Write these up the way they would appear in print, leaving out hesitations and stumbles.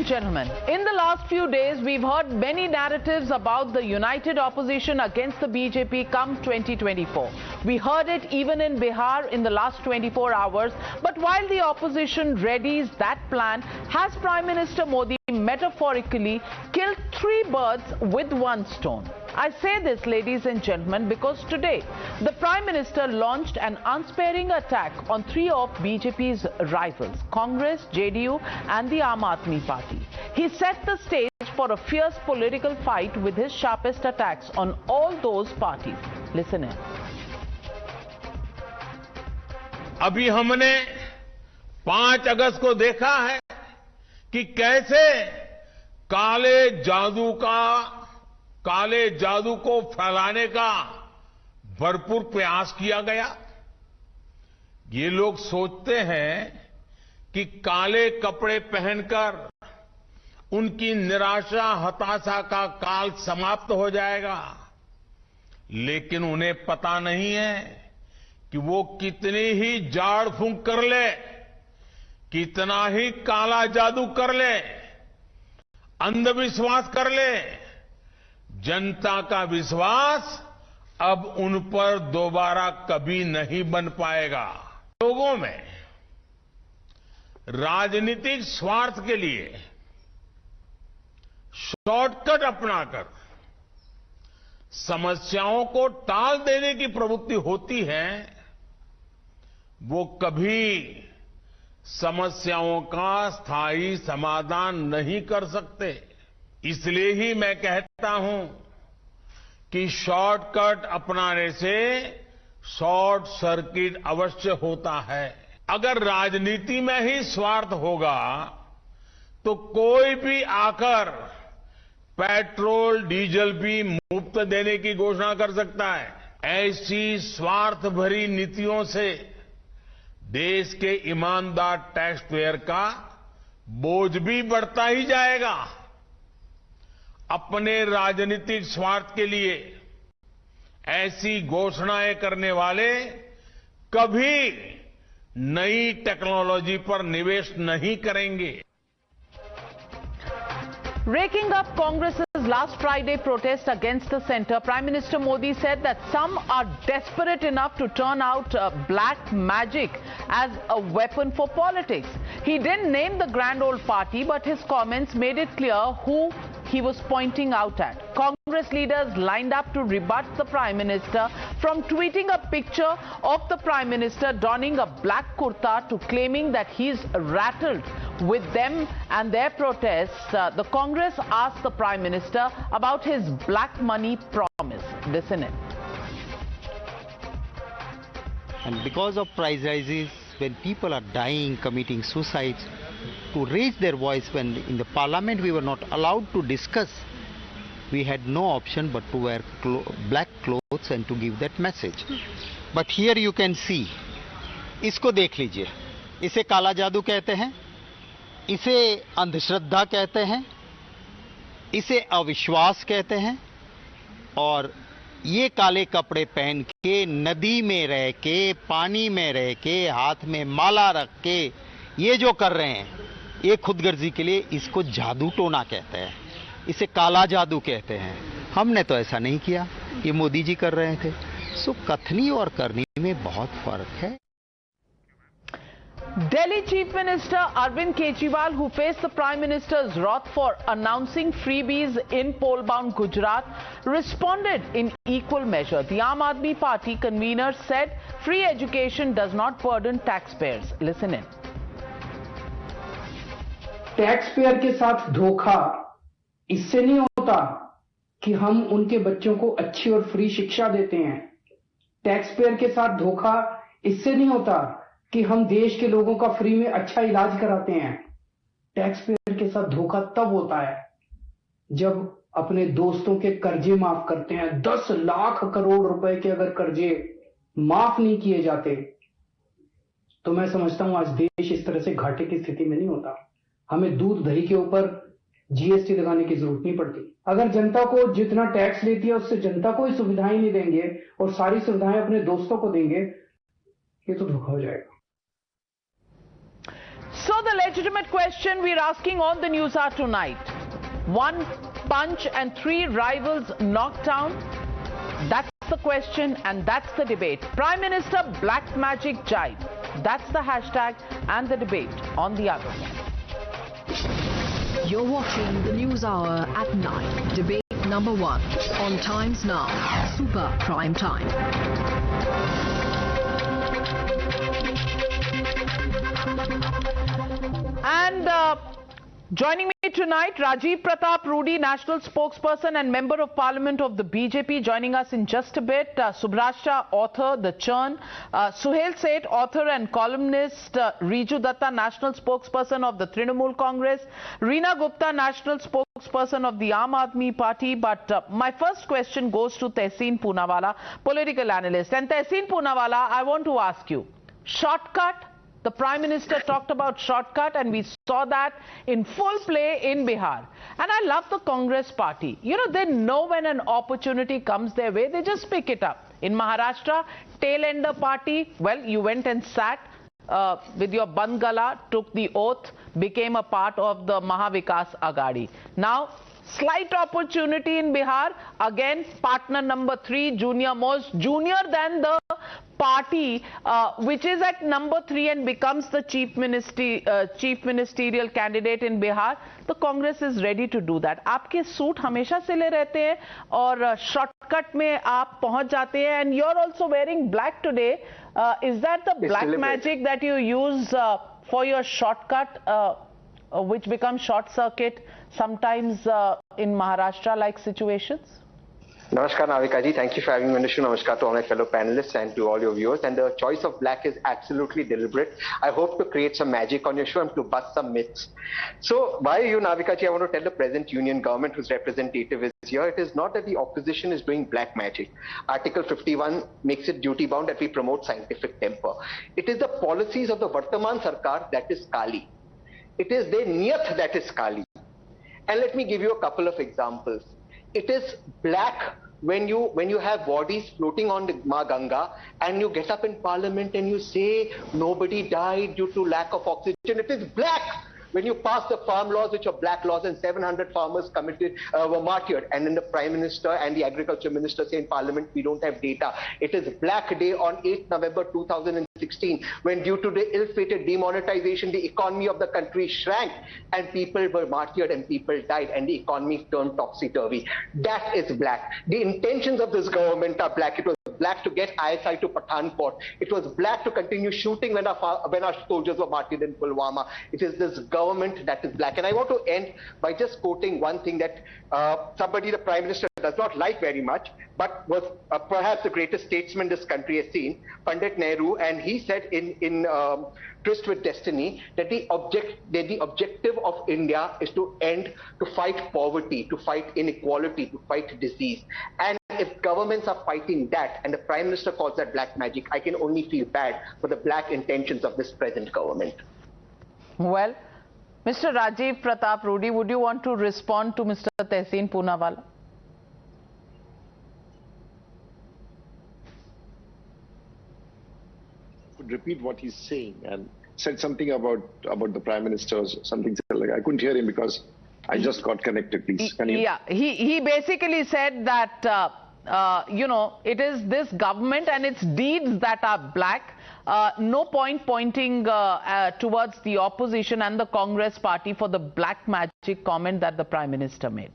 gentlemen, in the last few days, we've heard many narratives about the united opposition against the BJP come 2024. We heard it even in Bihar in the last 24 hours. But while the opposition readies that plan, has Prime Minister Modi metaphorically killed 3 birds with 1 stone? I say this, ladies and gentlemen, because today the Prime Minister launched an unsparing attack on 3 of BJP's rivals, Congress, JDU and the Aam Aadmi Party. He set the stage for a fierce political fight with his sharpest attacks on all those parties. Listen in. अभी हमने 5 अगस्त को देखा है कि कैसे काले जादू को फैलाने का भरपूर प्रयास किया गया। ये लोग सोचते हैं कि काले कपड़े पहनकर उनकी निराशा हताशा का काल समाप्त हो जाएगा, लेकिन उन्हें पता नहीं है कि वो कितनी ही झाड़ फूंक कर ले, कितना ही काला जादू कर ले, अंधविश्वास कर ले, जनता का विश्वास अब उन पर दोबारा कभी नहीं बन पाएगा। लोगों में राजनीतिक स्वार्थ के लिए शॉर्टकट अपनाकर समस्याओं को टाल देने की प्रवृत्ति होती है, वो कभी समस्याओं का स्थायी समाधान नहीं कर सकते। इसलिए ही मैं कहता हूं कि शॉर्टकट अपनाने से शॉर्ट सर्किट अवश्य होता है। अगर राजनीति में ही स्वार्थ होगा तो कोई भी आकर पेट्रोल डीजल भी मुफ्त देने की घोषणा कर सकता है। ऐसी स्वार्थ भरी नीतियों से देश के ईमानदार टैक्स पेयर का बोझ भी बढ़ता ही जाएगा। अपने राजनीतिक स्वार्थ के लिए ऐसी घोषणाएं करने वाले कभी नई टेक्नोलॉजी पर निवेश नहीं करेंगे। Raking up Congress's last Friday protest against the centre, Prime Minister Modi said that some are desperate enough to turn out black magic as a weapon for politics. He didn't name the grand old party, but his comments made it clear who he was pointing out at. Congress leaders lined up to rebut the Prime Minister, from tweeting a picture of the Prime Minister donning a black kurta to claiming that he's rattled with them and their protests. The Congress asked the Prime Minister about his black money promise. Listen in. And because of price rises, when people are dying, committing suicides, to raise their voice, when in the parliament we were not allowed to discuss, we had no option but to wear black clothes and to give that message. But here you can see, इसको देख लीजिए, इसे काला जादू कहते हैं, इसे अंधश्रद्धा कहते हैं, इसे अविश्वास कहते हैं, और ये काले कपड़े पहन के नदी में रह के, पानी में रह के, हाथ में माला रख के ये जो कर रहे हैं, ये खुदगर्जी के लिए इसको जादू टोना कहते हैं, इसे काला जादू कहते हैं। हमने तो ऐसा नहीं किया, ये मोदी जी कर रहे थे। सो कथनी और करनी में बहुत फर्क है। Delhi Chief Minister Arvind Kejriwal, who faced the Prime Minister's wrath for announcing freebies in poll-bound Gujarat, responded in equal measure. The Aam Aadmi Party convener said free education does not burden taxpayers. Listen in. Tax payer के साथ धोखा इससे नहीं होता कि हम उनके बच्चों को अच्छी और फ्री शिक्षा देते हैं। टैक्स पेयर के साथ धोखा इससे नहीं होता कि हम देश के लोगों का फ्री में अच्छा इलाज कराते हैं। टैक्स पेयर के साथ धोखा तब होता है जब अपने दोस्तों के कर्जे माफ करते हैं। 10 लाख करोड़ रुपए के अगर कर्जे माफ नहीं किए जाते तो मैं समझता हूं आज देश इस तरह से घाटे की स्थिति में नहीं होता। हमें दूध दही के ऊपर जीएसटी लगाने की जरूरत नहीं पड़ती। अगर जनता को जितना टैक्स लेती है उससे जनता को ही सुविधाएं नहीं देंगे और सारी सुविधाएं अपने दोस्तों को देंगे, ये तो धोखा हो जाएगा। So the legitimate question we're asking on the Newshour tonight. One punch and three rivals knocked down. That's the question and that's the debate. Prime Minister Black Magic Jibe. That's the hashtag and the debate on the other. You're watching the Newshour at night. Debate number 1 on Times Now, Super Prime Time. And joining me tonight, Rajiv Pratap Rudy, National Spokesperson and Member of Parliament of the BJP, joining us in just a bit. Subrashta, author, The Churn. Suhail Seth, author and columnist. Riju Dutta, National Spokesperson of the Trinamool Congress. Reena Gupta, National Spokesperson of the Aam Aadmi Party. But my first question goes to Tehseen Poonawala, political analyst. And Tehseen Poonawala, I want to ask you, shortcut? The Prime Minister talked about shortcut and we saw that in full play in Bihar. And I love the Congress party. You know, they know when an opportunity comes their way, they just pick it up. In Maharashtra, tail-ender party, well, you went and sat with your Bandgala, took the oath, became a part of the Mahavikas Agadi. Now, slight opportunity in Bihar, again partner number 3, most junior than the party which is at number 3 and becomes the chief ministerial candidate in Bihar. The Congress is ready to do that. आपके suit हमेशा सिले रहते हैं और shortcut में आप पहुंच जाते हैं, and you're also wearing black today. Is that the black magic that you use for your shortcut, which becomes short circuit sometimes in Maharashtra-like situations? Namaskar, Navika ji. Thank you for having me on the show. Namaskar to all my fellow panelists and to all your viewers. And the choice of black is absolutely deliberate. I hope to create some magic on your show and to bust some myths. So, why you, Navika ji, I want to tell the present union government whose representative is here, it is not that the opposition is doing black magic. Article 51 makes it duty bound that we promote scientific temper. It is the policies of the Vartaman Sarkar that is Kaali. It is their niyat that is Kaali. And let me give you a couple of examples. It is black when you have bodies floating on the Ma Ganga and you get up in parliament and you say nobody died due to lack of oxygen. It is black when you pass the farm laws, which are black laws, and 700 farmers were martyred, and then the Prime Minister and the Agriculture Minister say in Parliament, we don't have data. It is Black Day on 8th November 2016, when due to the ill-fated demonetization, the economy of the country shrank, and people were martyred and people died, and the economy turned topsy-turvy. That is black. The intentions of this government are black. It was black to get ISI to Pathankot. It was black to continue shooting when our soldiers were martyred in Pulwama. It is this government that is black. And I want to end by just quoting one thing that somebody the Prime Minister does not like very much, but was perhaps the greatest statesman this country has seen, Pandit Nehru, and he said in Twist with Destiny that the objective of India is to fight poverty, to fight inequality, to fight disease. And if governments are fighting that, and the Prime Minister calls that black magic, I can only feel bad for the black intentions of this present government. Well, Mr. Rajiv Pratap Rudy, would you want to respond to Mr. Tehseen Poonawala? Could repeat what he's saying and said something about the Prime Minister or something like I couldn't hear him because I just got connected, please. Can you? Yeah, he basically said that, you know, it is this government and its deeds that are black. No point pointing towards the opposition and the Congress party for the black magic comment that the Prime Minister made.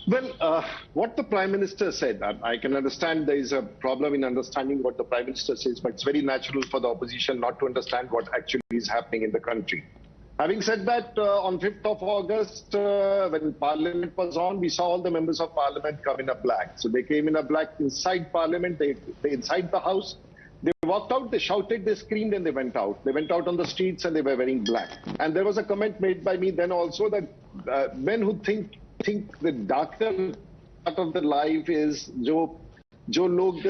Well, what the Prime Minister said, I can understand there is a problem in understanding what the Prime Minister says, but it's very natural for the opposition not to understand what actually is happening in the country. Having said that, on 5th of August, when Parliament was on, we saw all the members of Parliament come in a black. So they came in a black inside Parliament, they inside the House. They walked out, they shouted, they screamed, and they went out. They went out on the streets and they were wearing black. And there was a comment made by me then also that men who think the darker part of the life is जो लोग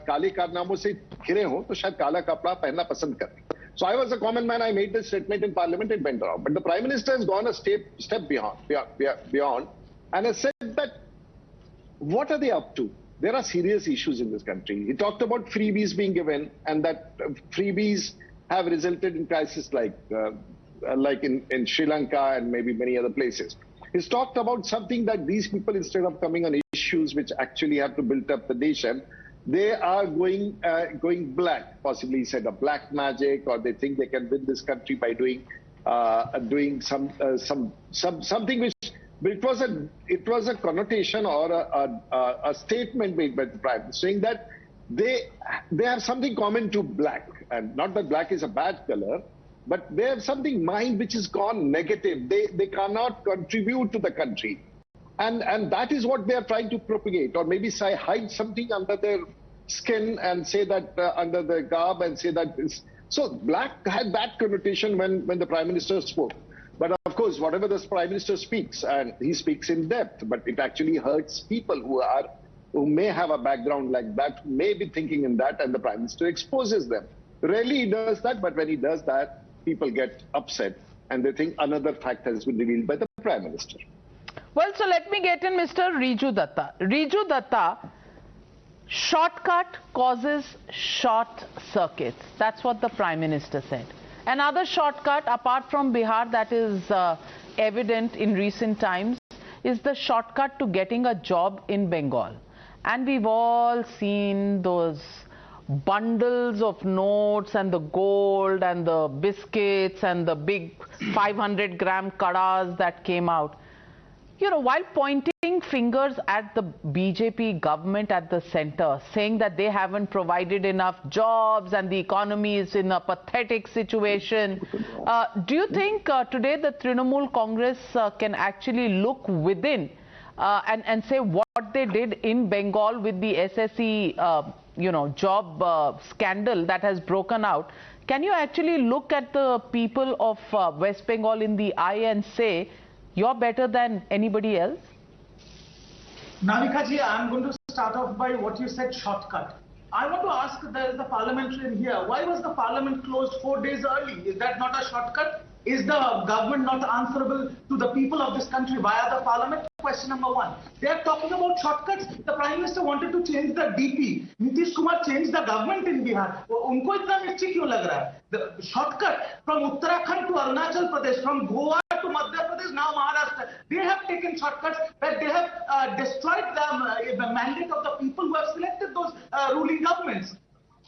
काले कारनामों से घिरे हों तो शायद काला कपड़ा पहनना पसंद करें. So I was a common man. I made this statement in Parliament. It went around. But the Prime Minister has gone a step beyond and has said that what are they up to? There are serious issues in this country. He talked about freebies being given and that freebies have resulted in crisis like in Sri Lanka and maybe many other places. He's talked about something that these people, instead of coming on issues which actually have to build up the nation, they are going black. Possibly he said a black magic, or they think they can win this country by doing something which. But it was a connotation or a statement made by the Prime Minister saying that they have something common to black, and not that black is a bad color, but they have something mind which is gone negative. They cannot contribute to the country, and that is what they are trying to propagate, or maybe hide something under their skin and say that under the garb and say that this. So black had that connotation when the Prime Minister spoke. But of course, whatever the Prime Minister speaks, and he speaks in depth, but it actually hurts people who may have a background like that, may be thinking in that, and the Prime Minister exposes them. Rarely he does that, but when he does that, people get upset, and they think another fact has been revealed by the Prime Minister. Well, so let me get in Mr. Riju Dutta. Riju Dutta, shortcut causes short circuits. That's what the Prime Minister said. Another shortcut, apart from Bihar, that is evident in recent times, is the shortcut to getting a job in Bengal. And we've all seen those bundles of notes and the gold and the biscuits and the big 500-gram kadas that came out. You know, while pointing fingers at the BJP government at the center, saying that they haven't provided enough jobs and the economy is in a pathetic situation, do you think today the Trinamool Congress can actually look within and say what they did in Bengal with the SSE, job scandal that has broken out? Can you actually look at the people of West Bengal in the eye and say, you're better than anybody else? Navika ji, I'm going to start off by what you said, shortcut. I want to ask the parliamentarian here, why was the parliament closed 4 days early? Is that not a shortcut? Is the government not answerable to the people of this country via the parliament? Question number one. They are talking about shortcuts. The Prime Minister wanted to change the DP. Nitish Kumar changed the government in Bihar. उनको इतना मिर्ची क्यों लग रहा है? The shortcut from Uttarakhand to Arunachal Pradesh, from Goa to Madhya Pradesh, now Maharashtra, they have taken shortcuts that they have destroyed the mandate of the people who have selected those ruling governments.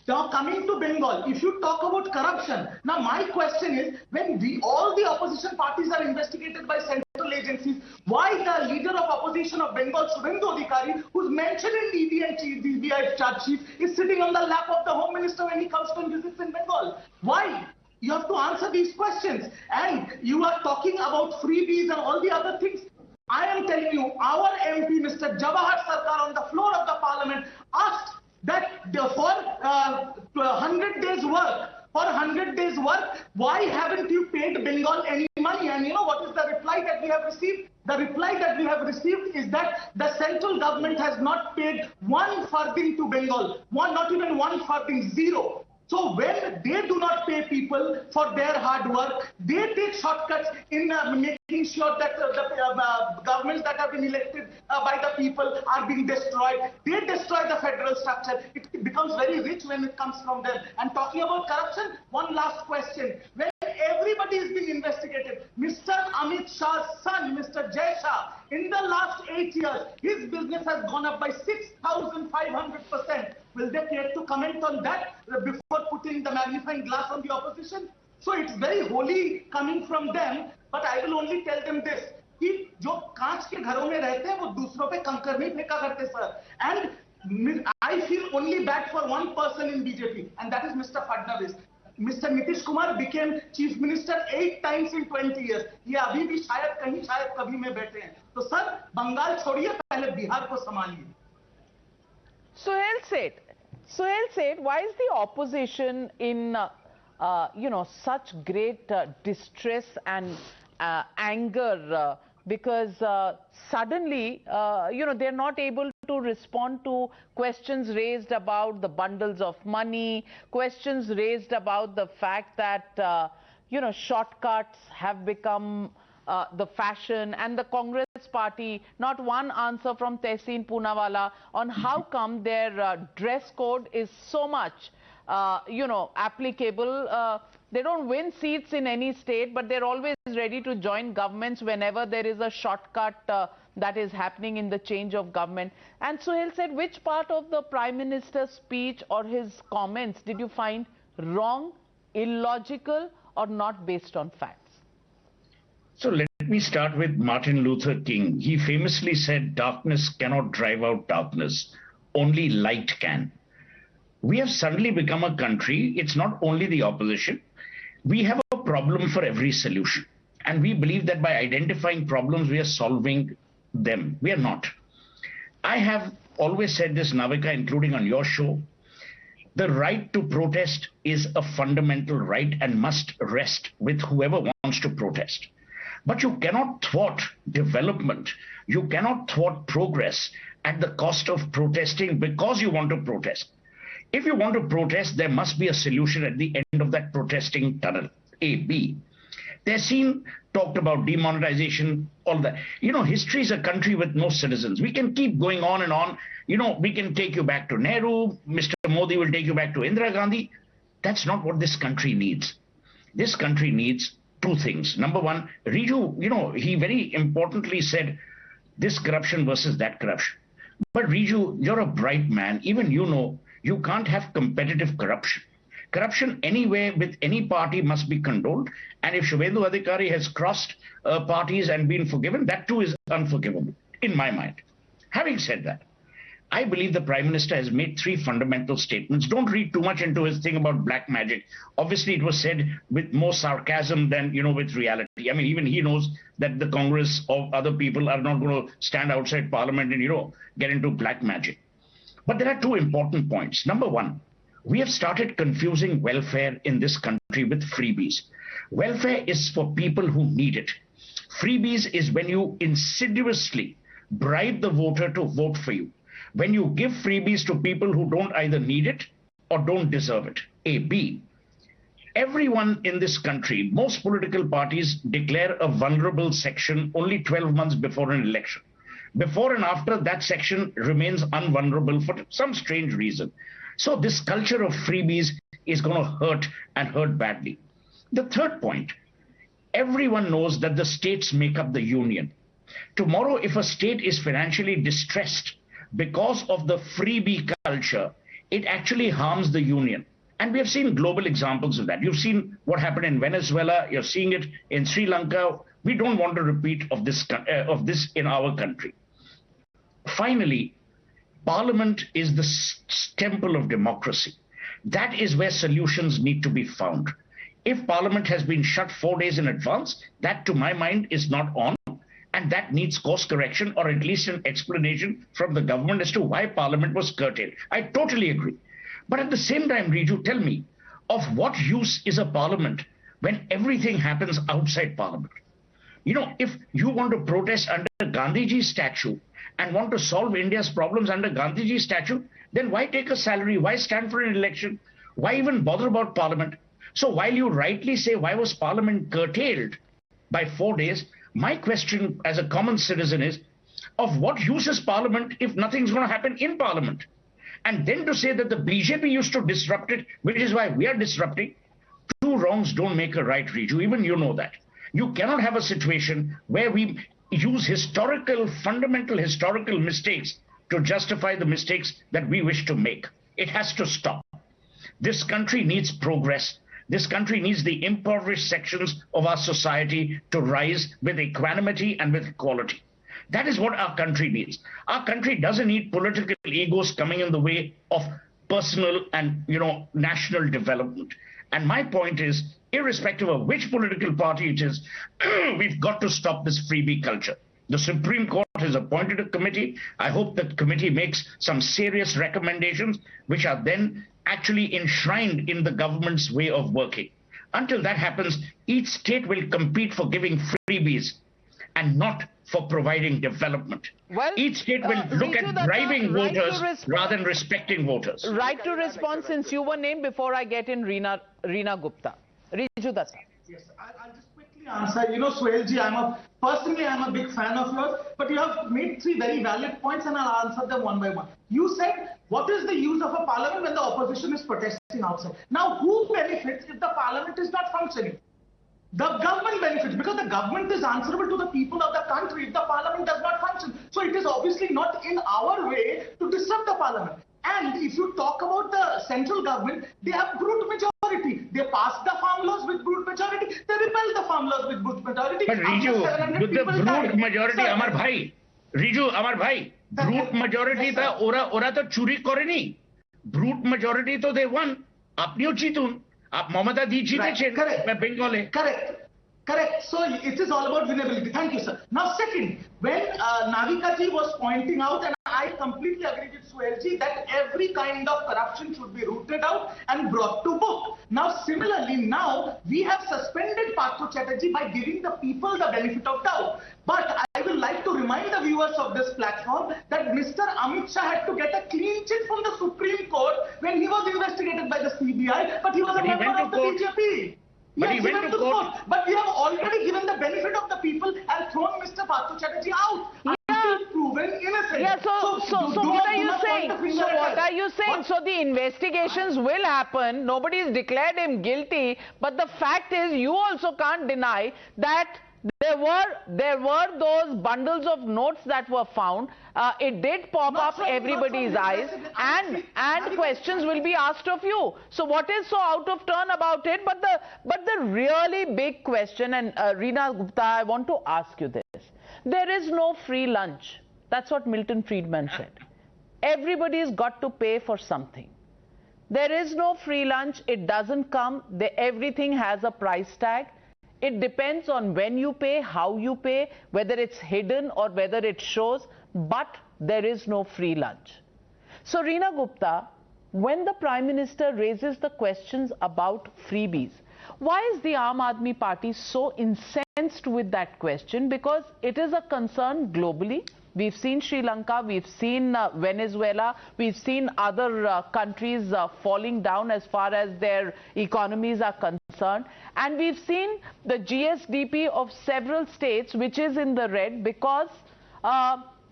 Now coming to Bengal, if you talk about corruption, now my question is, when all the opposition parties are investigated by central agencies, why the leader of opposition of Bengal, Subhendu Adhikari, who's mentioned in ED and CBI charge sheet, is sitting on the lap of the Home Minister when he comes to visits in Bengal? Why? You have to answer these questions. And you are talking about freebies and all the other things. I am telling you, our MP, Mr. Jawahar Sarkar, on the floor of the parliament, asked that for 100 days work, why haven't you paid Bengal any money? And you know what is the reply that we have received? The reply that we have received is that the central government has not paid one farthing to Bengal, not even one farthing, zero. So when they do not pay people for their hard work, they take shortcuts in making sure that the governments that have been elected by the people are being destroyed. They destroy the federal structure. It becomes very rich when it comes from them. And talking about corruption, one last question. When everybody is being investigated, Mr. Amit Shah's son, Mr. Jay Shah, in the last 8 years, his business has gone up by 6,500%. Will they care to comment on that before putting the magnifying glass on the opposition? So it's very holy coming from them, but I will only tell them this, कि जो कांच के घरों में रहते हैं वो दूसरों पे कंकर नहीं फेंका करते sir. And I feel only bad for one person in BJP, and that is Mr. Fadnavis. Mr. Nitish Kumar became Chief Minister 8 times in 20 years. ये अभी भी शायद कहीं शायद कभी में बैठे हैं. तो सर बंगाल छोड़िए, पहले बिहार को संभालिए. Suhail said, why is the opposition in such great distress and anger? Because suddenly, they're not able to respond to questions raised about the bundles of money, questions raised about the fact that, shortcuts have become the fashion, and the Congress party, not one answer from Tehseen Poonawala on how come their dress code is so much, applicable. They don't win seats in any state, but they're always ready to join governments whenever there is a shortcut that is happening in the change of government. And Suhail said, which part of the Prime Minister's speech or his comments did you find wrong, illogical, or not based on facts? So let me start with Martin Luther King. He famously said, darkness cannot drive out darkness, only light can. We have suddenly become a country, it's not only the opposition, we have a problem for every solution. And we believe that by identifying problems, we are solving them. We are not. I have always said this, Navika, including on your show, the right to protest is a fundamental right and must rest with whoever wants to protest. But you cannot thwart development. You cannot thwart progress at the cost of protesting because you want to protest. If you want to protest, there must be a solution at the end of that protesting tunnel. A. B. Tehseen talked about demonetization, all that. History is a country with no citizens. We can keep going on and on. We can take you back to Nehru. Mr. Modi will take you back to Indira Gandhi. That's not what this country needs. This country needs two things. Number one, Riju, he very importantly said this corruption versus that corruption. But Riju, you're a bright man. Even you can't have competitive corruption. Corruption anywhere with any party must be condoned. And if Shubhendu Adhikari has crossed parties and been forgiven, that too is unforgivable, in my mind. Having said that, I believe the Prime Minister has made three fundamental statements. Don't read too much into his thing about black magic. Obviously, it was said with more sarcasm than, with reality. I mean, even he knows that the Congress or other people are not going to stand outside Parliament and, get into black magic. But there are two important points. Number one, we have started confusing welfare in this country with freebies. Welfare is for people who need it. Freebies is when you insidiously bribe the voter to vote for you. When you give freebies to people who don't either need it or don't deserve it. A. B. Everyone in this country, most political parties declare a vulnerable section only 12 months before an election. Before and after, that section remains unvulnerable for some strange reason. So this culture of freebies is going to hurt and hurt badly. The third point, everyone knows that the states make up the union. Tomorrow, if a state is financially distressed because of the freebie culture, it actually harms the union. And we have seen global examples of that. You've seen what happened in Venezuela. You're seeing it in Sri Lanka. We don't want a repeat of this in our country. Finally, Parliament is the temple of democracy. That is where solutions need to be found. If Parliament has been shut 4 days in advance, that to my mind is not on. And that needs course correction or at least an explanation from the government as to why Parliament was curtailed. I totally agree. But at the same time, Riju, tell me, of what use is a Parliament when everything happens outside Parliament? If you want to protest under Gandhiji's statue and want to solve India's problems under Gandhiji's statue, then why take a salary? Why stand for an election? Why even bother about Parliament? So while you rightly say, why was Parliament curtailed by 4 days? My question as a common citizen is, of what use is Parliament if nothing's going to happen in Parliament? And then to say that the BJP used to disrupt it, which is why we are disrupting, two wrongs don't make a right, Riju. Even you know that. You cannot have a situation where we use fundamental historical mistakes to justify the mistakes that we wish to make. It has to stop. This country needs progress. This country needs the impoverished sections of our society to rise with equanimity and with equality. That is what our country needs. Our country doesn't need political egos coming in the way of personal and, national development. And my point is, irrespective of which political party it is, we've got to stop this freebie culture. The Supreme Court has appointed a committee. I hope that committee makes some serious recommendations, which are then actually enshrined in the government's way of working. Until that happens, each state will compete for giving freebies and not for providing development. Well, each state will look at bribing voters rather than respecting voters. Right to respond, since you were named before I get in Reena Gupta. Riju Dutta. Yes, I'll just quickly answer. You know, Suhailji, personally, I'm a big fan of yours, but you have made three very valid points and I'll answer them one by one. You said, what is the use of a parliament when the opposition is protesting outside? Now, who benefits if the parliament is not functioning? The government benefits because the government is answerable to the people of the country if the parliament does not function. So it is obviously not in our way to disrupt the parliament. And if you talk about the central government, they have brute majority. They pass the farm laws with brute majority. They repeal the farm laws with brute majority. But Riju, with the brute majority, Amar Bhai, Riju, Amar Bhai, brute majority ta ora to churi koreni. Brute majority to they won. Apniyo chitun. Aap Mamata di jeete correct. मैं Bengal Correct. So it is all about winnability. Thank you, sir. Now, second, when Navika ji was pointing out, and I completely agree with Suhailji, that every kind of corruption should be rooted out and brought to book. Now, similarly, now we have suspended Partho Chatterjee by giving the people the benefit of doubt. But I will like to remind the viewers of this platform that Mr. Amit Shah had to get a clean chit from the Supreme Court when he was investigated by the CBI, but he was a member of the BJP. But yes, he went to court. But we have already given the benefit of the people and thrown Mr. Partho Chatterjee out. Until proven innocent. Yeah, so what are you saying? So what are you saying? So the investigations will happen. Nobody has declared him guilty. But the fact is, you also can't deny that there were those bundles of notes that were found. It did pop up everybody's eyes, and questions will be asked of you. So what is so out of turn about it? But the really big question, and Reena Gupta, I want to ask you this. There is no free lunch. That's what Milton Friedman said. Everybody's got to pay for something. There is no free lunch. It doesn't come. Everything has a price tag. It depends on when you pay, how you pay, whether it's hidden or whether it shows, but there is no free lunch. So, Reena Gupta, when the Prime Minister raises the questions about freebies, why is the Aam Aadmi Party so incensed with that question? Because it is a concern globally. We've seen Sri Lanka, we've seen Venezuela, we've seen other countries falling down as far as their economies are concerned. And we've seen the GSDP of several states which is in the red because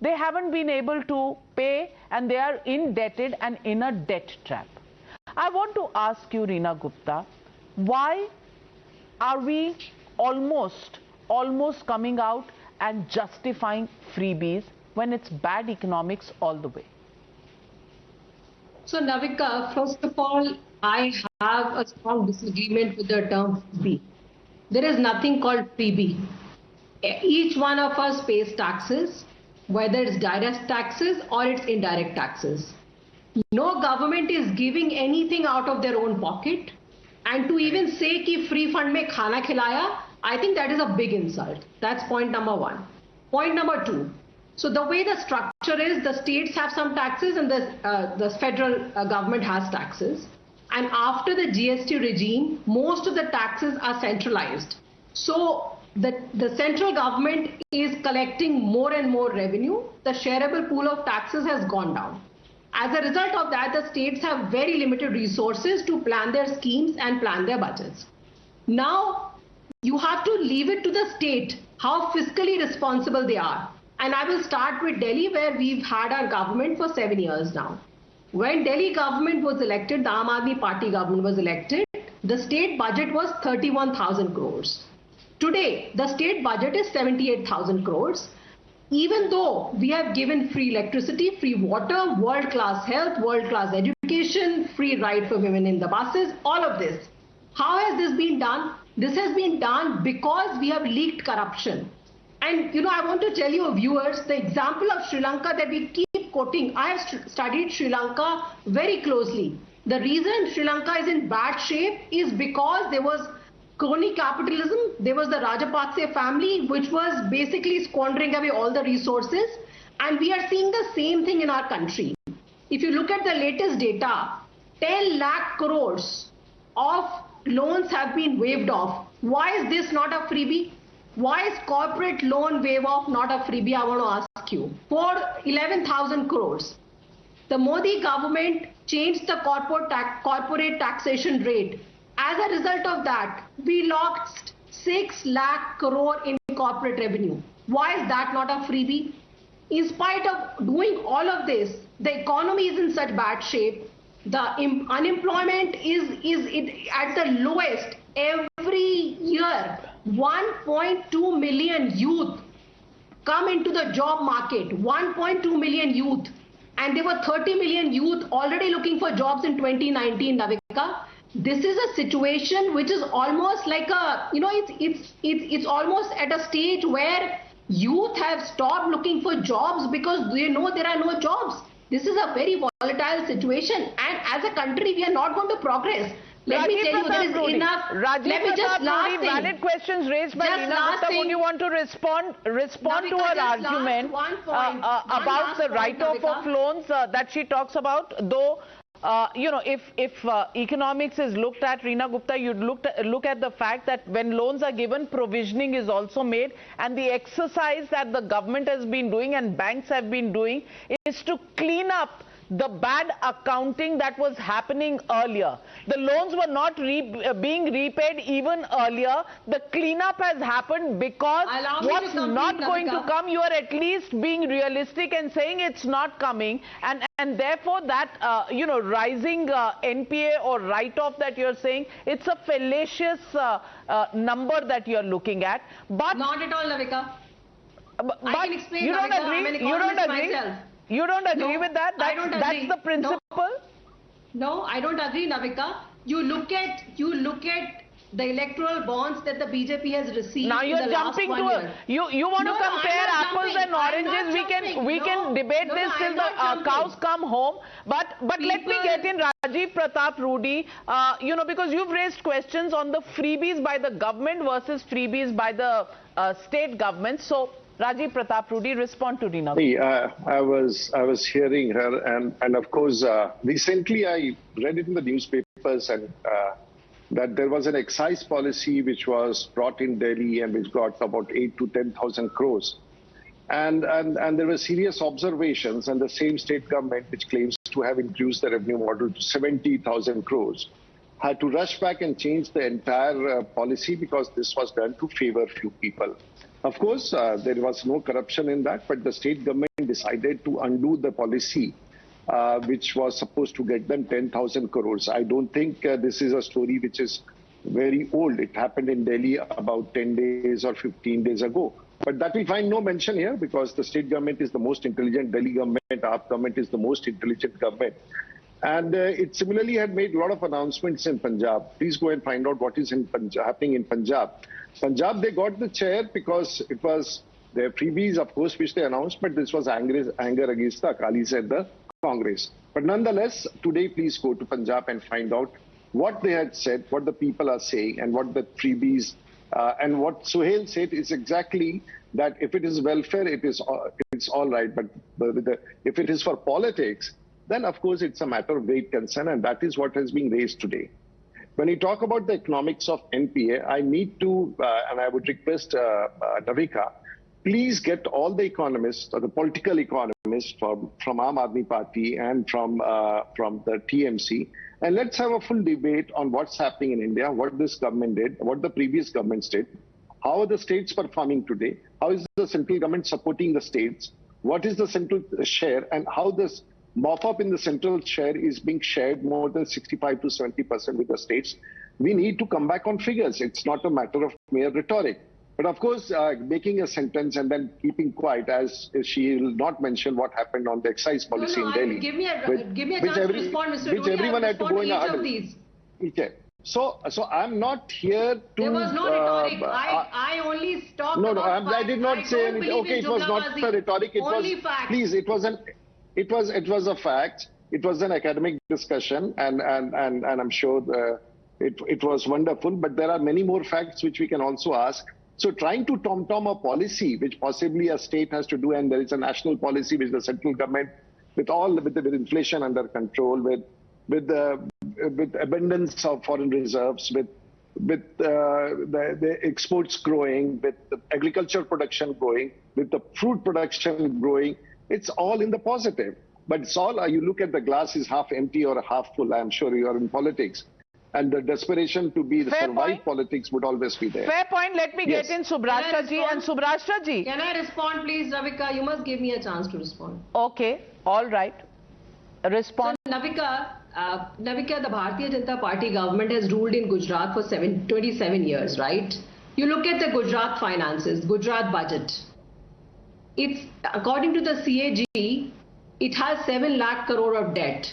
they haven't been able to pay and they are indebted and in a debt trap. I want to ask you, Reena Gupta, why are we almost coming out and justifying freebies when it's bad economics all the way? So, Navika, first of all, I have a strong disagreement with the term freebie. There is nothing called freebie. Each one of us pays taxes, whether it's direct taxes or it's indirect taxes. No government is giving anything out of their own pocket. And to even say ki free fund mein khana khilaya, I think that is a big insult. That's point number one. Point number two. So the way the structure is, the states have some taxes and the federal government has taxes. And after the GST regime, most of the taxes are centralized. So the central government is collecting more and more revenue. The shareable pool of taxes has gone down. As a result of that, the states have very limited resources to plan their schemes and plan their budgets. Now, you have to leave it to the state how fiscally responsible they are. And I will start with Delhi, where we've had our government for 7 years now. When Delhi government was elected, the Aam Aadmi Party government was elected, the state budget was 31,000 crores. Today, the state budget is 78,000 crores. Even though we have given free electricity, free water, world-class health, world-class education, free ride for women in the buses, all of this. How has this been done? This has been done because we have leaked corruption. And, you know, I want to tell you, viewers, the example of Sri Lanka that we keep quoting, I have studied Sri Lanka very closely. The reason Sri Lanka is in bad shape is because there was crony capitalism, there was the Rajapaksa family, which was basically squandering away all the resources. And we are seeing the same thing in our country. If you look at the latest data, 10 lakh crores of loans have been waived off. Why is this not a freebie? Why is corporate loan waive off not a freebie? I want to ask you. For 11,000 crores, the Modi government changed the corporate taxation rate. As a result of that, we lost 6 lakh crore in corporate revenue. Why is that not a freebie? In spite of doing all of this, the economy is in such bad shape. The unemployment is at the lowest. Every year, 1.2 million youth come into the job market. 1.2 million youth. And there were 30 million youth already looking for jobs in 2019, Navika. This is a situation which is almost like a, it's almost at a stage where youth have stopped looking for jobs because they know there are no jobs. This is a very volatile situation, and as a country we are not going to progress. Let me tell you, there is enough. Rajiv Pratap Rudy, valid questions raised by Riju Dutta. Would you want to respond Navika, to her argument about the write-off of loans that she talks about? Though, if economics is looked at, Reena Gupta, you'd look at the fact that when loans are given, provisioning is also made, and the exercise that the government has been doing and banks have been doing is to clean up the bad accounting that was happening earlier. The loans were not being repaid even earlier. The cleanup has happened because what's not going to come, you are at least being realistic and saying it's not coming, and therefore that rising NPA or write-off that you're saying, it's a fallacious number that you're looking at. But not at all, Navika. But I can explain, you don't Navika. agree. I'm an You don't economist agree. myself. You don't agree No, with that? I don't agree. That's the principle? No, I don't agree, Navika. You look at the electoral bonds that the BJP has received. Now you're in the jumping last 1 to year. you want to No, compare I'm not apples jumping. and oranges. We can debate this till the cows come home. But let me get in Rajiv Pratap Rudy. Because you've raised questions on the freebies by the government versus freebies by the state government. So Rajiv Pratap Rudy, respond to Reena. I was hearing her, and of course, recently I read it in the newspapers, and that there was an excise policy which was brought in Delhi and which got about 8 to 10,000 crores, and there were serious observations, and the same state government which claims to have increased the revenue model to 70,000 crores had to rush back and change the entire policy because this was done to favor few people. Of course, there was no corruption in that, but the state government decided to undo the policy, which was supposed to get them 10,000 crores. I don't think this is a story which is very old. It happened in Delhi about 10 days or 15 days ago. But that we find no mention here because the state government is the most intelligent. Delhi government, our government is the most intelligent government. And it similarly had made a lot of announcements in Punjab. Please go and find out what is happening in Punjab. Punjab, they got the chair because it was their freebies, of course, which they announced, but this was anger against the Kaali and the Congress. But nonetheless, today, please go to Punjab and find out what they had said, what the people are saying, and what the freebies, and what Suhail said is exactly that if it is welfare, it's all right. But if it is for politics, then of course it's a matter of great concern, and that is what has been raised today. When you talk about the economics of NPA, I need to, and I would request Navika, please get all the economists, or the political economists from Aam Aadmi Party and from the TMC, and let's have a full debate on what's happening in India, what this government did, what the previous governments did, how are the states performing today, how is the central government supporting the states, what is the central share, and how this mop-up in the central share is being shared more than 65 to 70% with the states. We need to come back on figures. It's not a matter of mere rhetoric. But of course, making a sentence and then keeping quiet, as she will not mention what happened on the excise policy in Delhi. Give me a chance to respond, Mr. Rudy. Everyone had to go in a huddle. Okay. So I'm not here to... There was no rhetoric. I only talked about... No, I did not say anything. Okay, it was not a rhetoric. It was... Please, it was a fact. It was an academic discussion, and I'm sure it was wonderful. But there are many more facts which we can also ask. So trying to tom-tom a policy which possibly a state has to do, and there is a national policy which the central government, with inflation under control, with abundance of foreign reserves, with the exports growing, with the agriculture production growing, with the fruit production growing. It's all in the positive, but it's all, you look at the glass is half empty or half full. I'm sure you are in politics. and the desperation to be Fair survive point. politics would always be there. Fair point. Let me Yes. get in Subrashta ji. And Subrashta ji. Can I respond, please, Navika? You must give me a chance to respond. Okay. All right. Respond. So, Navika, the Bharatiya Janata Party government has ruled in Gujarat for 27 years, right? You look at the Gujarat finances, Gujarat budget. It's, according to the CAG, it has 7 lakh crore of debt.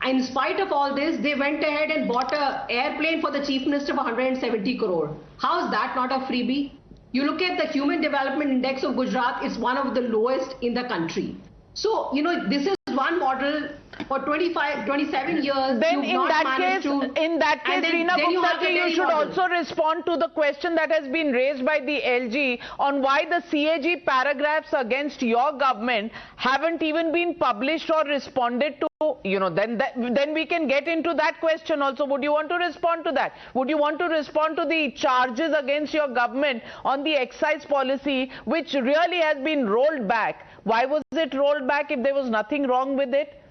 In spite of all this, they went ahead and bought an airplane for the Chief Minister for 170 crore. How is that not a freebie? You look at the Human Development Index of Gujarat, it's one of the lowest in the country. So, you know, this is one model for 27 years. Then in that case, Reena Gupta ji, you should also respond to the question that has been raised by the LG on why the CAG paragraphs against your government haven't even been published or responded to. You know, then we can get into that question also. Would you want to respond to that? Would you want to respond to the charges against your government on the excise policy, which really has been rolled back? Why was it rolled back if there was nothing wrong with it?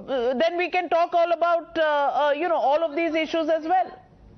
Then we can talk all about, you know, all of these issues as well.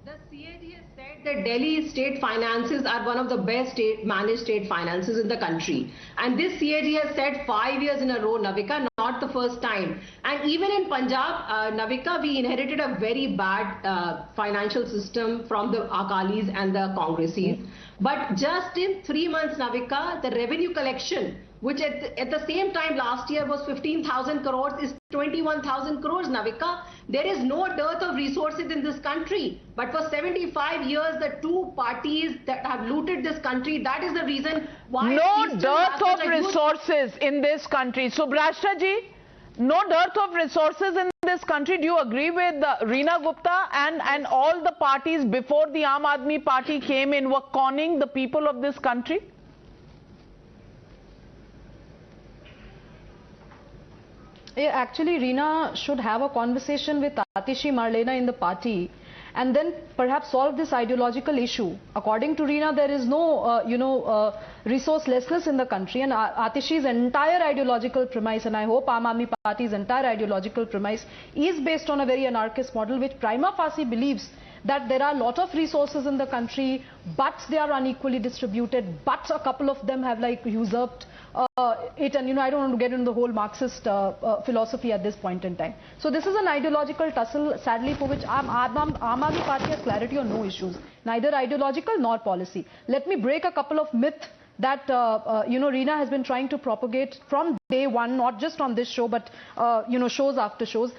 The CAG has said that Delhi state finances are one of the best managed state finances in the country. And this CAG has said 5 years in a row, Navika, not the first time. And even in Punjab, Navika, we inherited a very bad financial system from the Kaalis and the Congresses. But just in 3 months, Navika, the revenue collection, which at the same time last year was 15,000 crores, is 21,000 crores, Navika. There is no dearth of resources in this country. But for 75 years, the two parties that have looted this country, that is the reason why... No dearth of resources in this country. Subrashta ji, no dearth of resources in this country. Do you agree with Reena Gupta and all the parties before the Aam Aadmi Party came in were conning the people of this country? Yeah, actually, Reena should have a conversation with Atishi Marlena in the party and then perhaps solve this ideological issue. According to Reena, there is no, resourcelessness in the country, and Atishi's entire ideological premise, and I hope Aam Aadmi Party's entire ideological premise is based on a very anarchist model, which prima facie believes that there are a lot of resources in the country, but they are unequally distributed, but a couple of them have like usurped it, and I don't want to get into the whole Marxist philosophy at this point in time. So this is an ideological tussle, sadly, for which Aam Aadmi Party has clarity on no issues, neither ideological nor policy. Let me break a couple of myths that Reena has been trying to propagate from day one, not just on this show, but shows after shows.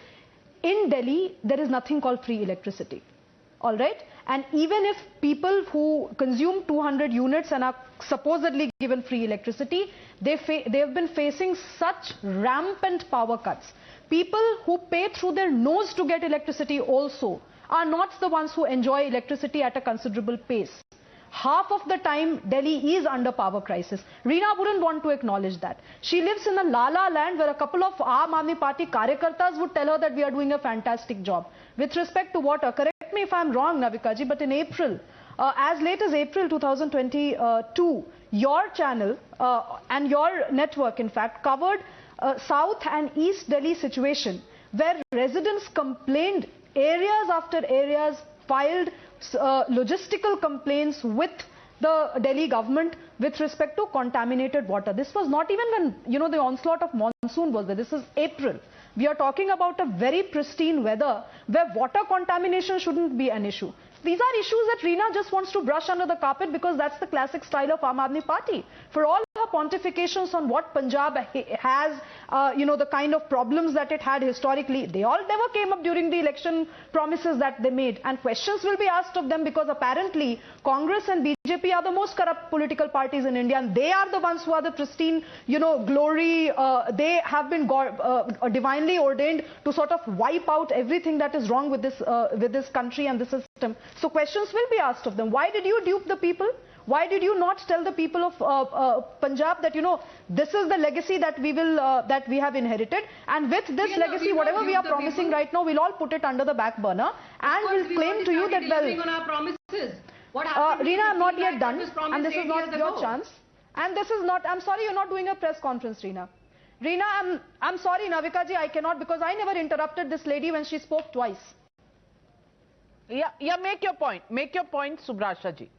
In Delhi, there is nothing called free electricity. All right, and even if people who consume 200 units and are supposedly given free electricity, they have been facing such rampant power cuts. People who pay through their nose to get electricity also are not the ones who enjoy electricity at a considerable pace. Half of the time, Delhi is under power crisis. Reena wouldn't want to acknowledge that. She lives in a la-la land where a couple of Aam Aadmi Party karyakartas would tell her that we are doing a fantastic job. With respect to water, correct me if I'm wrong, Navika ji, but in April, as late as April 2022, your channel and your network, in fact, covered South and East Delhi situation, where residents complained, areas after areas filed logistical complaints with the Delhi government with respect to contaminated water. This was not even when, the onslaught of monsoon was there. This is April. We are talking about a very pristine weather where water contamination shouldn't be an issue. These are issues that Reena just wants to brush under the carpet because that's the classic style of Aam Aadmi Party. For all her pontifications on what Punjab has, the kind of problems that it had historically, they all never came up during the election promises that they made. And questions will be asked of them because apparently Congress and BJP are the most corrupt political parties in India, and they are the ones who are the pristine, glory. They have been divinely ordained to sort of wipe out everything that is wrong with this country and the system. So questions will be asked of them. Why did you dupe the people? Why did you not tell the people of Punjab that, this is the legacy that we have inherited, and with this legacy, whatever we are promising right now, we'll all put it under the back burner, and we'll claim to you that, Reena, I'm not yet done, and this is not your chance, and this is not, I'm sorry you're not doing a press conference, Reena. Reena, I'm sorry, Navika ji, I cannot, because I never interrupted this lady when she spoke twice. Yeah, make your point. Make your point, Subrasha ji.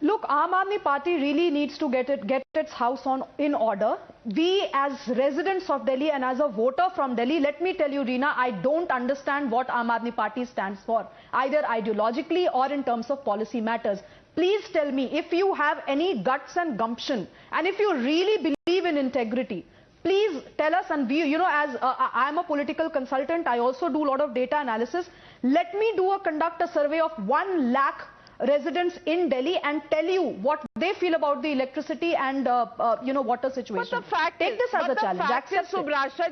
Look, Aam Aadmi Party really needs to get its house in order. We as residents of Delhi and as a voter from Delhi, let me tell you, Reena, I don't understand what Aam Aadmi Party stands for, either ideologically or in terms of policy matters. Please tell me, if you have any guts and gumption, and if you really believe in integrity, please tell us. And we, as I am a political consultant, I also do a lot of data analysis. Let me conduct a survey of 1 lakh residents in Delhi and tell you what they feel about the electricity and water situation. But the fact Take this as a challenge. Accept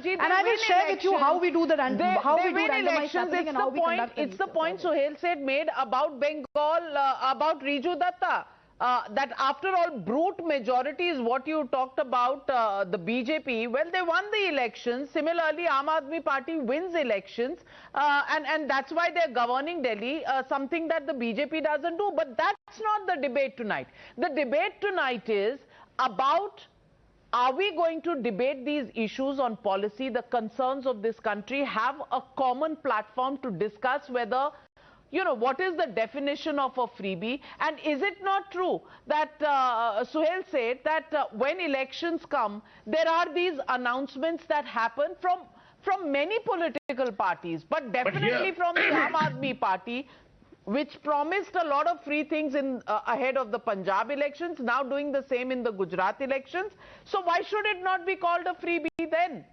it. And I will share with you how we do the randomized sampling and how we conduct. It's the point Suhail said made about Bengal, about Riju Dutta. That after all, brute majority is what you talked about, the BJP. Well, they won the elections. Similarly, Aam Aadmi Party wins elections. And that's why they're governing Delhi, something that the BJP doesn't do. But that's not the debate tonight. The debate tonight is about, are we going to debate these issues on policy, the concerns of this country, have a common platform to discuss whether, what is the definition of a freebie? And is it not true that Suhail said that when elections come, there are these announcements that happen from many political parties, but definitely from the Aam Aadmi Party, which promised a lot of free things ahead of the Punjab elections, now doing the same in the Gujarat elections. So why should it not be called a freebie then?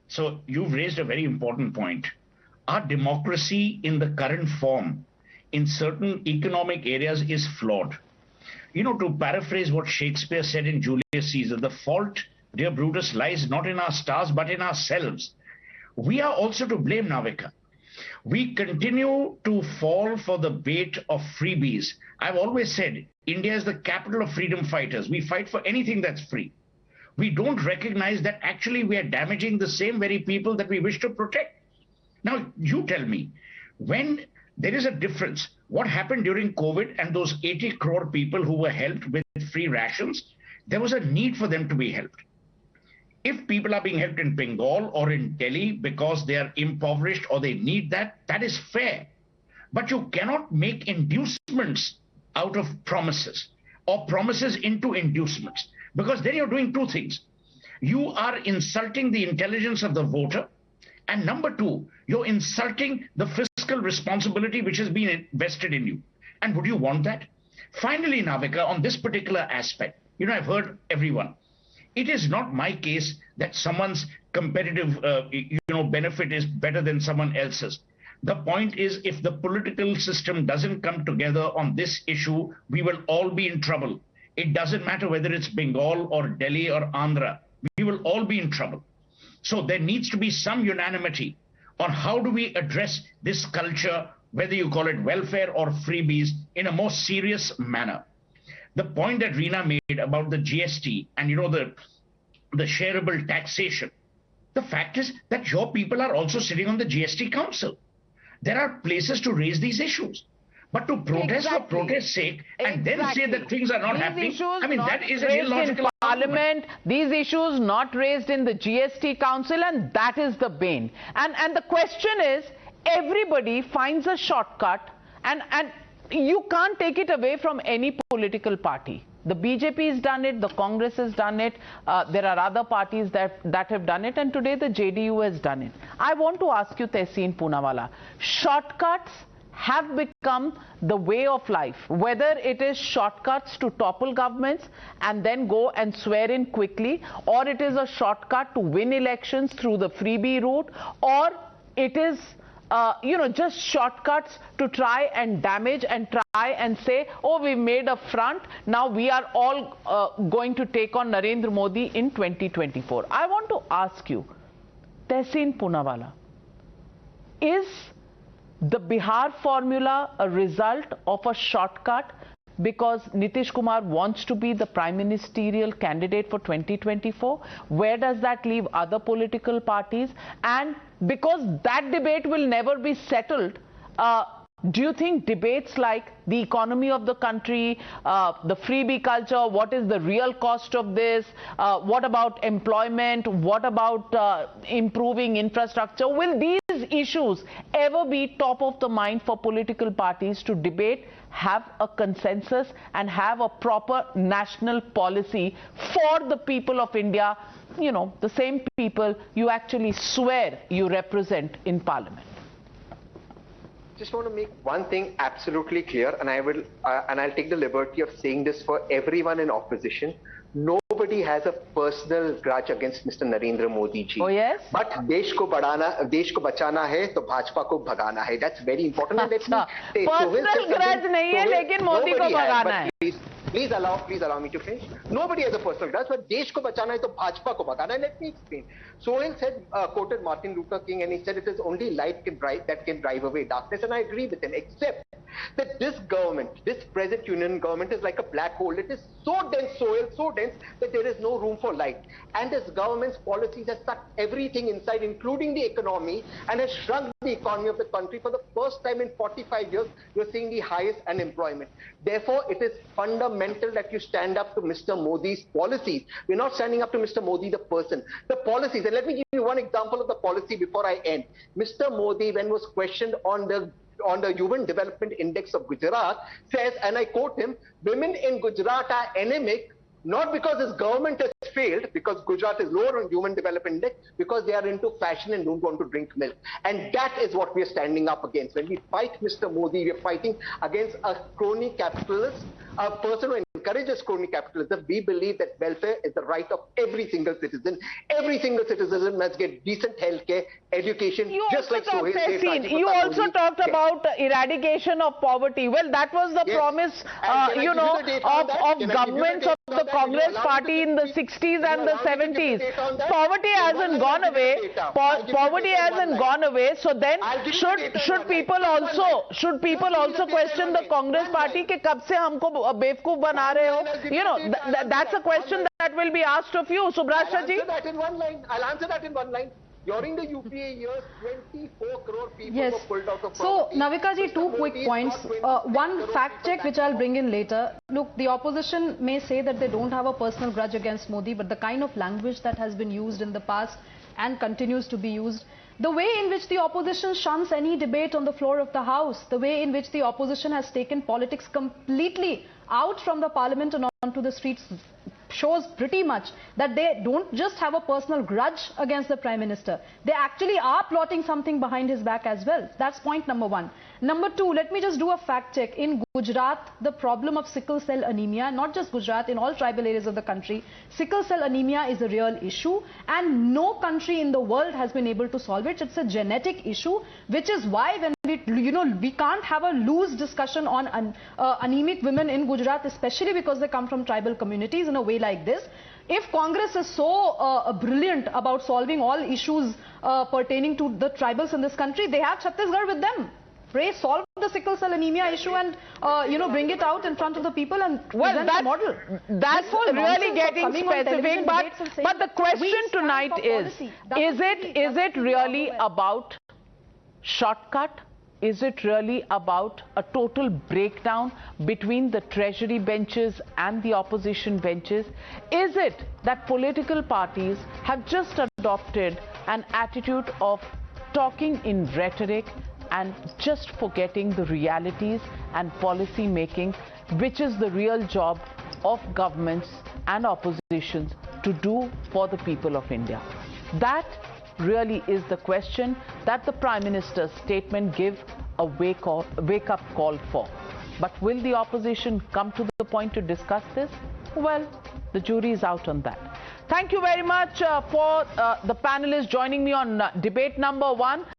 So you've raised a very important point. Our democracy in the current form in certain economic areas is flawed. To paraphrase what Shakespeare said in Julius Caesar, the fault, dear Brutus, lies not in our stars but in ourselves. We are also to blame, Navika. We continue to fall for the bait of freebies. I've always said India is the capital of freedom fighters. We fight for anything that's free. We don't recognize that actually we are damaging the same very people that we wish to protect. Now, you tell me, when there is a difference, what happened during COVID and those 80 crore people who were helped with free rations, there was a need for them to be helped. If people are being helped in Bengal or in Delhi because they are impoverished or they need that, that is fair. But you cannot make inducements out of promises or promises into inducements, because then you're doing two things. You are insulting the intelligence of the voter, and number two, you're insulting the fiscal responsibility which has been invested in you. And would you want that? Finally, Navika, on this particular aspect, I've heard everyone. It is not my case that someone's competitive, benefit is better than someone else's. The point is, if the political system doesn't come together on this issue, we will all be in trouble. It doesn't matter whether it's Bengal or Delhi or Andhra. We will all be in trouble. So there needs to be some unanimity on how do we address this culture, whether you call it welfare or freebies, in a more serious manner. The point that Reena made about the GST and, the shareable taxation, the fact is that your people are also sitting on the GST Council. There are places to raise these issues. But to protest for protest's sake and then say that things are not happening, that is an illogical Parliament, these issues not raised in the GST Council, and that is the bane. And the question is, everybody finds a shortcut, and you can't take it away from any political party. The BJP has done it, the Congress has done it, there are other parties that have done it, and today the JDU has done it. I want to ask you, Tehseen Poonawala, shortcuts have become the way of life, whether it is shortcuts to topple governments and then go and swear in quickly, or it is a shortcut to win elections through the freebie route, or it is just shortcuts to try and damage and try and say, oh, we made a front, now we are all going to take on Narendra Modi in 2024. I want to ask you, Tehseen Poonawala, is the Bihar formula a result of a shortcut because Nitish Kumar wants to be the prime ministerial candidate for 2024? Where does that leave other political parties? And because that debate will never be settled, Do you think debates like the economy of the country, the freebie culture, what is the real cost of this, what about employment, what about improving infrastructure, will these issues ever be top of the mind for political parties to debate, have a consensus and have a proper national policy for the people of India, you know, the same people you actually swear you represent in Parliament? Just want to make one thing absolutely clear, and I'll take the liberty of saying this for everyone in opposition. Nobody has a personal grudge against Mr. Narendra Modi ji. Oh yes. But देश को बचाना है तो भाजपा को भगाना है. That's very important. Personal grudge नहीं है, लेकिन मोदी को भगाना है. Please allow me to finish. Nobody has a personal grudge, but देश को बचाना है तो भाजपा को भगाना है. Let me explain. Sohail said, quoted Martin Luther King, and he said it is only light that can drive away darkness, and I agree with him, except that this government, this present union government is like a black hole. It is so dense, Sohail, so dense that there is no room for light. And this government's policies has sucked everything inside, including the economy, and has shrunk the economy of the country. For the first time in 45 years, you're seeing the highest unemployment. Therefore, it is fundamental that you stand up to Mr. Modi's policies. We're not standing up to Mr. Modi, the person. The policies, and let me give you one example of the policy before I end. Mr. Modi, when was questioned on the Human Development Index of Gujarat, says, and I quote him, women in Gujarat are anemic, not because his government has failed, because Gujarat is lower on Human Development Index, because they are into fashion and don't want to drink milk. And that is what we are standing up against. When we fight Mr. Modi, we are fighting against a crony capitalist, a person who encourages crony capitalism. We believe that welfare is the right of every single citizen. Every single citizen must get decent health care, education, just like Sohail said. You also talked about eradication of poverty. Well, that was the promise, of governments of the Congress Party in the 60s and the 70s. Poverty hasn't gone away. Poverty hasn't gone away. So then, should people also question the Congress Party कि कब से हमको बेवकूफ बना रहे हो? You know, that's a question that will be asked of you, Subrasha ji. I'll answer that in one line. During the UPA years, 24 crore people were pulled out of poverty. So, Navika ji, two quick points. One fact check which I'll bring in later. Look, the opposition may say that they don't have a personal grudge against Modi, but the kind of language that has been used in the past and continues to be used, the way in which the opposition shuns any debate on the floor of the House, the way in which the opposition has taken politics completely out from the Parliament and onto the streets, shows pretty much that they don't just have a personal grudge against the Prime Minister. They actually are plotting something behind his back as well. That's point number one. Number two, let me just do a fact check. In Gujarat, the problem of sickle cell anemia, not just Gujarat, in all tribal areas of the country, sickle cell anemia is a real issue and no country in the world has been able to solve it. It's a genetic issue, which is why when we can't have a loose discussion on anemic women in Gujarat, especially because they come from tribal communities in a way like this. If Congress is so brilliant about solving all issues pertaining to the tribals in this country, they have Chhattisgarh with them. Solve the sickle cell anemia issue and bring it out in front of the people and present a model. That's really getting specific, but the question tonight is it really about shortcut? Is it really about a total breakdown between the treasury benches and the opposition benches? Is it that political parties have just adopted an attitude of talking in rhetoric and just forgetting the realities and policy making, which is the real job of governments and oppositions to do for the people of India? That really is the question that the Prime Minister's statement give a wake-up call for. But will the opposition come to the point to discuss this? Well, the jury is out on that. Thank you very much for the panelists joining me on debate number 1.